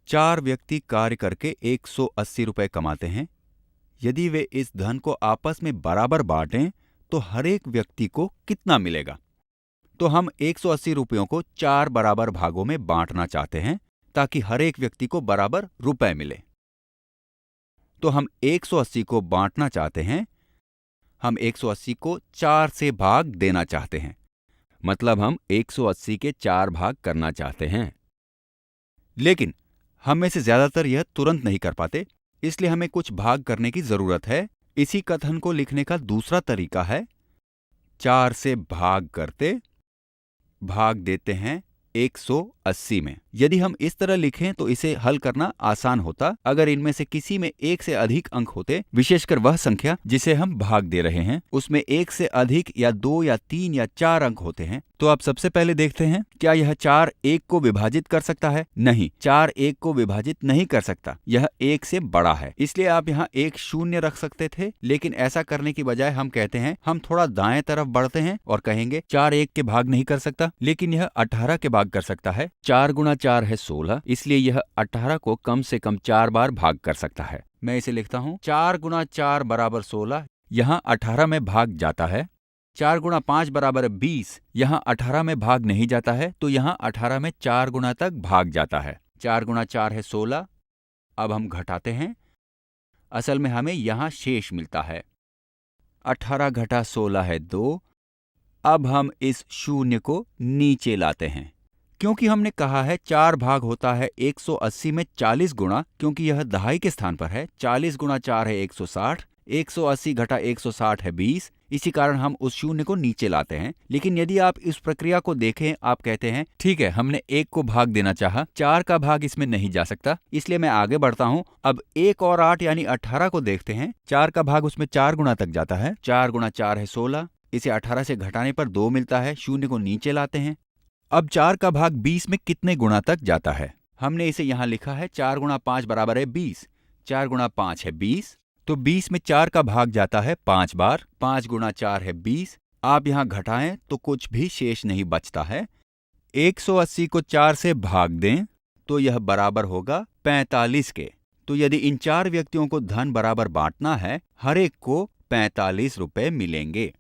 4 व्यक्ति कार्य करके 180 रुपए कमाते हैं। यदि वे इस धन को आपस में बराबर बांटें तो हर एक व्यक्ति को कितना मिलेगा? तो हम 180 रुपयों को 4 बराबर भागों में बांटना चाहते हैं ताकि हर एक व्यक्ति को बराबर रुपए मिले। तो हम 180 को बांटना चाहते हैं। हम 180 को 4 से भाग देना चाहते हैं, मतलब हम 180 के 4 भाग करना चाहते हैं। लेकिन हम में से ज्यादातर यह तुरंत नहीं कर पाते, इसलिए हमें कुछ भाग करने की जरूरत है। इसी कथन को लिखने का दूसरा तरीका है 4 से भाग करते भाग देते हैं 180 में। यदि हम इस तरह लिखें तो इसे हल करना आसान होता अगर इनमें से किसी में एक से अधिक अंक होते, विशेषकर वह संख्या जिसे हम भाग दे रहे हैं उसमें एक से अधिक या 2 या 3 या 4 अंक होते हैं। तो अब सबसे पहले देखते हैं, क्या यह 4 1 को विभाजित कर सकता है? नहीं, 4 1 को विभाजित नहीं कर सकता, यह 1 से बड़ा है। इसलिए आप यहाँ एक शून्य रख सकते थे, लेकिन ऐसा करने की बजाय हम कहते हैं हम थोड़ा दाएं तरफ बढ़ते हैं और कहेंगे 4 1 के भाग नहीं कर सकता, लेकिन यह 18 के भाग कर सकता है। 4 गुणा 4 है 16, इसलिए यह 18 को कम से कम 4 बार भाग कर सकता है। मैं इसे लिखता हूँ 4 गुणा 4 बराबर 16, यहाँ 18 में भाग जाता है। 4 गुणा 5 बराबर 20, यहाँ 18 में भाग नहीं जाता है, तो यहाँ 18 में 4 गुणा तक भाग जाता है। 4 गुणा 4 है 16। अब हम घटाते हैं, असल में हमें यहाँ शेष मिलता है। 18 घटा 16 है 2। अब हम इस शून्य को नीचे लाते हैं, क्योंकि हमने कहा है 4 भाग होता है 180 में 40 गुणा, क्योंकि यह दहाई के स्थान पर है। 40 गुणा 4 है 160, 180 घटा 160 है 20। इसी कारण हम उस शून्य को नीचे लाते हैं। लेकिन यदि आप इस प्रक्रिया को देखें, आप कहते हैं ठीक है, हमने 1 को भाग देना चाहा, 4 का भाग इसमें नहीं जा सकता, इसलिए मैं आगे बढ़ता हूं। अब 1 और 8 यानी 18 को देखते हैं। 4 का भाग उसमें 4 गुणा तक जाता है। 4 गुणा 4 है 16, इसे 18 से घटाने पर 2 मिलता है। शून्य को नीचे लाते हैं। अब 4 का भाग 20 में कितने गुणा तक जाता है? हमने इसे यहाँ लिखा है 4 गुणा 5 बराबर है 20। 4 गुणा 5 है 20, तो 20 में 4 का भाग जाता है 5 बार। 5 गुणा 4 है 20। आप यहाँ घटाएं तो कुछ भी शेष नहीं बचता है। 180 को 4 से भाग दें तो यह बराबर होगा 45 के। तो यदि इन 4 व्यक्तियों को धन बराबर बांटना है, हर एक को 45 रुपए मिलेंगे।